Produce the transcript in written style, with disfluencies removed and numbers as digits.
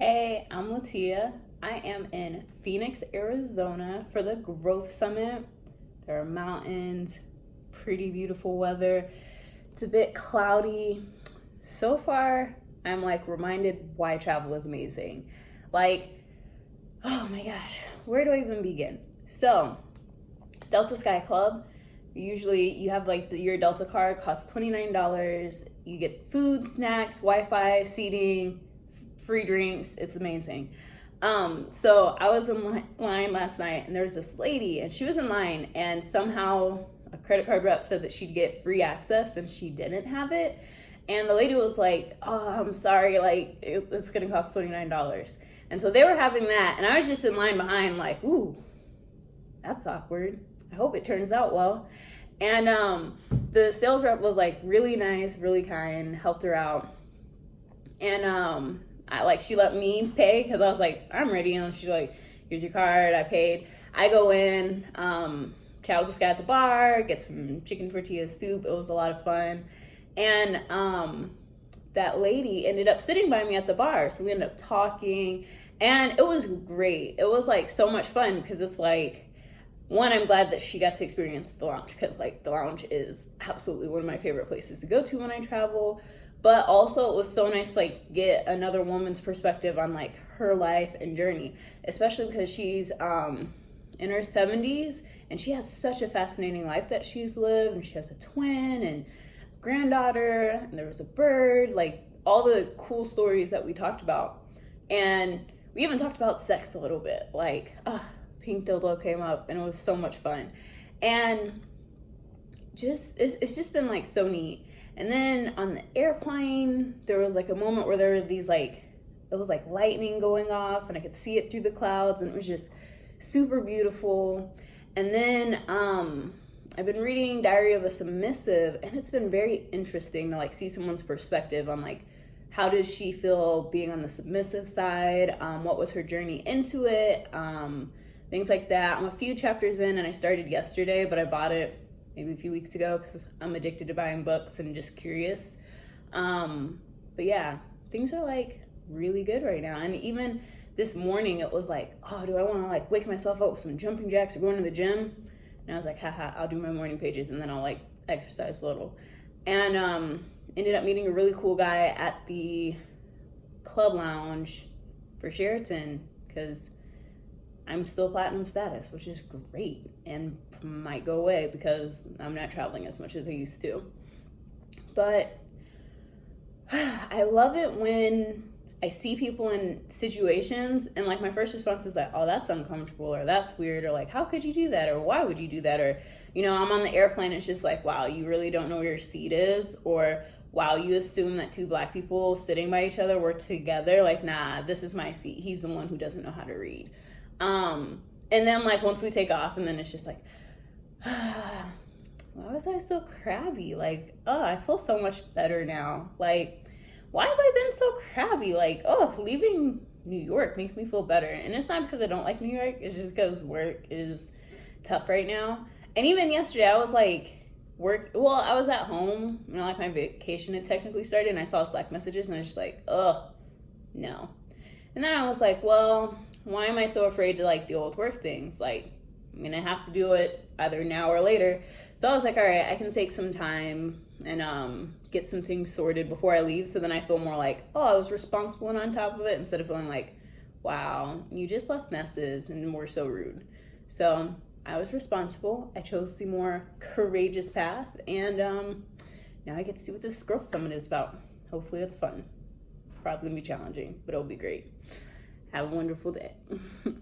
Hey, I'm Latia. I am in Phoenix, Arizona for the Growth Summit. There are mountains, pretty beautiful weather. It's a bit cloudy. So far, I'm like reminded why travel is amazing. Like, oh my gosh, where do I even begin? So, Delta Sky Club. Usually, you have like your Delta card costs $29. You get food, snacks, Wi-Fi, seating, free drinks. It's amazing. So I was in line last night, and there was this lady, and she was in line, and somehow a credit card rep said that she'd get free access, and she didn't have it. And the lady was like, "Oh, I'm sorry, like it's gonna cost $29." And so they were having that, and I was just in line behind, like, "Ooh, that's awkward. I hope it turns out well." And the sales rep was like really nice, really kind, helped her out, and she let me pay because I was like, I'm ready. And she's like, here's your card. I paid. I go in, chat with this guy at the bar, get some chicken tortilla soup. It was a lot of fun. And that lady ended up sitting by me at the bar. So we ended up talking, and it was great. It was like so much fun because it's like, one, I'm glad that she got to experience the lounge because like the lounge is absolutely one of my favorite places to go to when I travel. But also it was so nice to like get another woman's perspective on like her life and journey, especially because she's in her 70s and she has such a fascinating life that she's lived, and she has a twin and granddaughter, and there was a bird, like all the cool stories that we talked about. And we even talked about sex a little bit, like pink dildo came up, and it was so much fun. And just it's just been like so neat. And then on the airplane, there was like a moment where there were these like, it was like lightning going off, and I could see it through the clouds, and it was just super beautiful. And then I've been reading Diary of a Submissive, and it's been very interesting to like see someone's perspective on like, how does she feel being on the submissive side? What was her journey into it? Things like that. I'm a few chapters in, and I started yesterday, but I bought it maybe a few weeks ago because I'm addicted to buying books and just curious. But yeah, things are like really good right now. And even this morning, it was like, oh, do I want to like wake myself up with some jumping jacks or going to the gym? And I was like, haha, I'll do my morning pages, and then I'll like exercise a little. And ended up meeting a really cool guy at the club lounge for Sheraton because I'm still platinum status, which is great and might go away because I'm not traveling as much as I used to. But I love it when I see people in situations and like my first response is like, oh, that's uncomfortable, or that's weird, or like, how could you do that, or why would you do that, or I'm on the airplane, it's just like, wow, you really don't know where your seat is, or wow, you assume that two Black people sitting by each other were together, like, nah, this is my seat, he's the one who doesn't know how to read. And then like once we take off, and then it's just like, why was I so crabby? Like, oh, I feel so much better now. Like, why have I been so crabby? Like, oh, leaving New York makes me feel better. And it's not because I don't like New York. It's just because work is tough right now. And even yesterday, I was like, I was at home, like my vacation had technically started, and I saw Slack messages, and I was just like, oh, no. And then I was like, well, why am I so afraid to like deal with work things? Like, I'm gonna have to do it either now or later. So I was like, all right, I can take some time and get some things sorted before I leave, so then I feel more like, oh, I was responsible and on top of it, instead of feeling like, wow, you just left messes and were so rude. So I was responsible. I chose the more courageous path, and now I get to see what this Growth Summit is about. Hopefully it's fun. Probably gonna be challenging, but it'll be great. Have a wonderful day.